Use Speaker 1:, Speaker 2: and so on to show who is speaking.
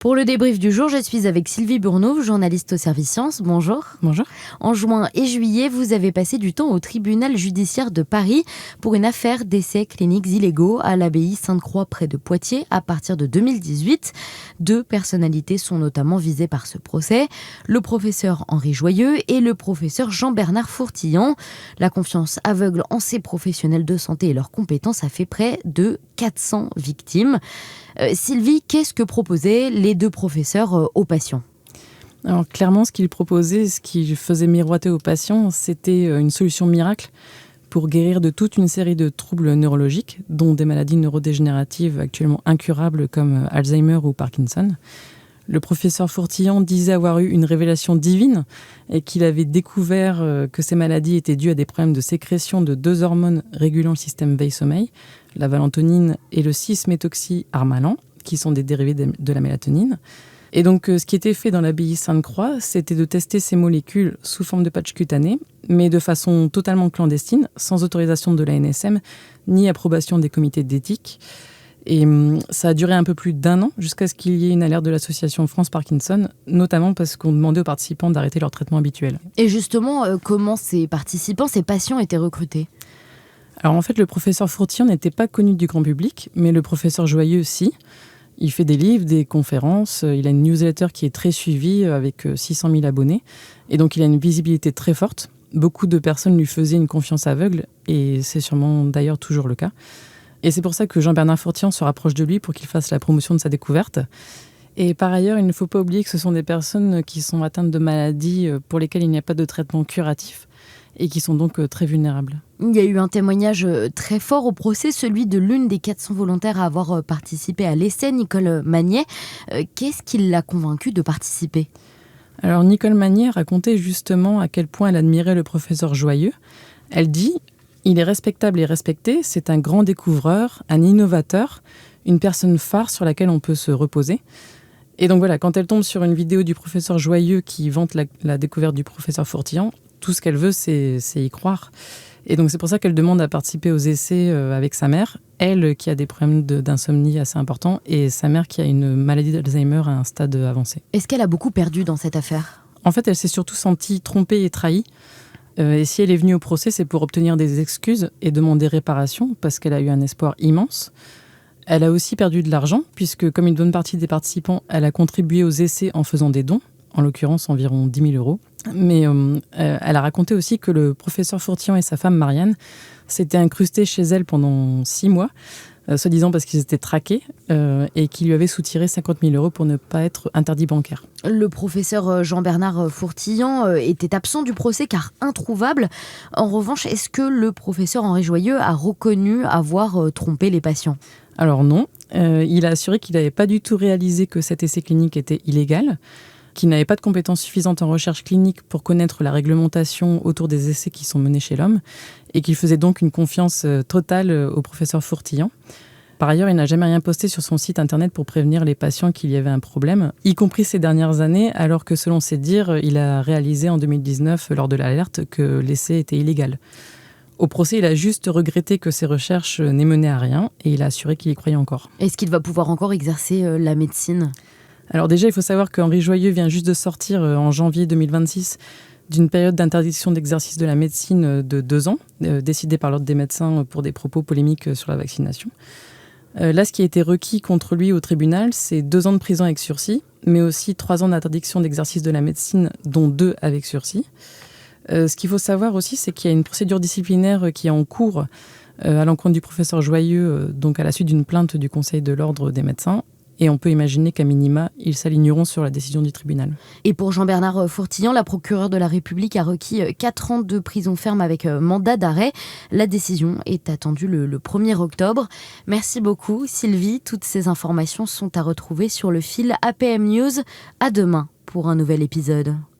Speaker 1: Pour le débrief du jour, je suis avec Sylvie Bourneau, journaliste au service Sciences. Bonjour.
Speaker 2: Bonjour.
Speaker 1: En juin et juillet, vous avez passé du temps au tribunal judiciaire de Paris pour une affaire d'essais cliniques illégaux à l'abbaye Sainte-Croix près de Poitiers à partir de 2018. 2 personnalités sont notamment visées par ce procès, le professeur Henri Joyeux et le professeur Jean-Bernard Fourtillon. La confiance aveugle en ces professionnels de santé et leurs compétences a fait près de 400 victimes. Sylvie, qu'est-ce que proposaient les 2 professeurs aux patients ?
Speaker 2: Alors clairement, ce qu'ils proposaient, ce qui faisait miroiter aux patients, c'était une solution miracle pour guérir de toute une série de troubles neurologiques, dont des maladies neurodégénératives actuellement incurables comme Alzheimer ou Parkinson. Le professeur Fourtillon disait avoir eu une révélation divine et qu'il avait découvert que ces maladies étaient dues à des problèmes de sécrétion de 2 hormones régulant le système veille-sommeil, la valentonine et le 6-méthoxyharmalan, qui sont des dérivés de la mélatonine. Et donc, ce qui était fait dans l'abbaye Sainte-Croix, c'était de tester ces molécules sous forme de patch cutané, mais de façon totalement clandestine, sans autorisation de l'ANSM, ni approbation des comités d'éthique. Et ça a duré un peu plus d'1 an, jusqu'à ce qu'il y ait une alerte de l'association France Parkinson, notamment parce qu'on demandait aux participants d'arrêter leur traitement habituel.
Speaker 1: Et justement, comment ces participants, ces patients étaient recrutés ?
Speaker 2: Alors en fait, le professeur Fourtillon n'était pas connu du grand public, mais le professeur Joyeux, si. Il fait des livres, des conférences, il a une newsletter qui est très suivie avec 600 000 abonnés. Et donc il a une visibilité très forte. Beaucoup de personnes lui faisaient une confiance aveugle, et c'est sûrement d'ailleurs toujours le cas. Et c'est pour ça que Jean-Bernard Fourtillon se rapproche de lui pour qu'il fasse la promotion de sa découverte. Et par ailleurs, il ne faut pas oublier que ce sont des personnes qui sont atteintes de maladies pour lesquelles il n'y a pas de traitement curatif et qui sont donc très vulnérables.
Speaker 1: Il y a eu un témoignage très fort au procès, celui de l'une des 400 volontaires à avoir participé à l'essai, Nicole Magnet. Qu'est-ce qui l'a convaincue de participer ?
Speaker 2: Alors Nicole Magnet racontait justement à quel point elle admirait le professeur Joyeux. Elle dit « Il est respectable et respecté, c'est un grand découvreur, un innovateur, une personne phare sur laquelle on peut se reposer. » Et donc voilà, quand elle tombe sur une vidéo du professeur Joyeux qui vante la découverte du professeur Fourtillon, tout ce qu'elle veut, c'est y croire. Et donc c'est pour ça qu'elle demande à participer aux essais avec sa mère, elle qui a des problèmes d'insomnie assez importants, et sa mère qui a une maladie d'Alzheimer à un stade avancé.
Speaker 1: Est-ce qu'elle a beaucoup perdu dans cette affaire ?
Speaker 2: En fait, elle s'est surtout sentie trompée et trahie. Et si elle est venue au procès, c'est pour obtenir des excuses et demander réparation, parce qu'elle a eu un espoir immense. Elle a aussi perdu de l'argent, puisque comme une bonne partie des participants, elle a contribué aux essais en faisant des dons, en l'occurrence environ 10 000 €. Mais elle a raconté aussi que le professeur Fourtillon et sa femme Marianne s'étaient incrustés chez elle pendant 6 mois, soi-disant parce qu'ils étaient traqués, et qu'ils lui avaient soutiré 50 000 € pour ne pas être interdit bancaire.
Speaker 1: Le professeur Jean-Bernard Fourtillon était absent du procès car introuvable. En revanche, est-ce que le professeur Henri Joyeux a reconnu avoir trompé les patients ?
Speaker 2: Alors non, il a assuré qu'il n'avait pas du tout réalisé que cet essai clinique était illégal, qu'il n'avait pas de compétences suffisantes en recherche clinique pour connaître la réglementation autour des essais qui sont menés chez l'homme, et qu'il faisait donc une confiance totale au professeur Fourtillon. Par ailleurs, il n'a jamais rien posté sur son site internet pour prévenir les patients qu'il y avait un problème, y compris ces dernières années, alors que selon ses dires, il a réalisé en 2019, lors de l'alerte, que l'essai était illégal. Au procès, il a juste regretté que ses recherches n'aient mené à rien, et il a assuré qu'il y croyait encore.
Speaker 1: Est-ce qu'il va pouvoir encore exercer la médecine ?
Speaker 2: Alors déjà, il faut savoir qu'Henri Joyeux vient juste de sortir en janvier 2026 d'une période d'interdiction d'exercice de la médecine de 2 ans, décidée par l'Ordre des médecins pour des propos polémiques sur la vaccination. Là, ce qui a été requis contre lui au tribunal, c'est 2 ans de prison avec sursis, mais aussi 3 ans d'interdiction d'exercice de la médecine, dont 2 avec sursis. Ce qu'il faut savoir aussi, c'est qu'il y a une procédure disciplinaire qui est en cours à l'encontre du professeur Joyeux, donc à la suite d'une plainte du Conseil de l'Ordre des médecins. Et on peut imaginer qu'à minima, ils s'aligneront sur la décision du tribunal.
Speaker 1: Et pour Jean-Bernard Fourtillon, la procureure de la République a requis 4 ans de prison ferme avec mandat d'arrêt. La décision est attendue le 1er octobre. Merci beaucoup Sylvie. Toutes ces informations sont à retrouver sur le fil APM News. À demain pour un nouvel épisode.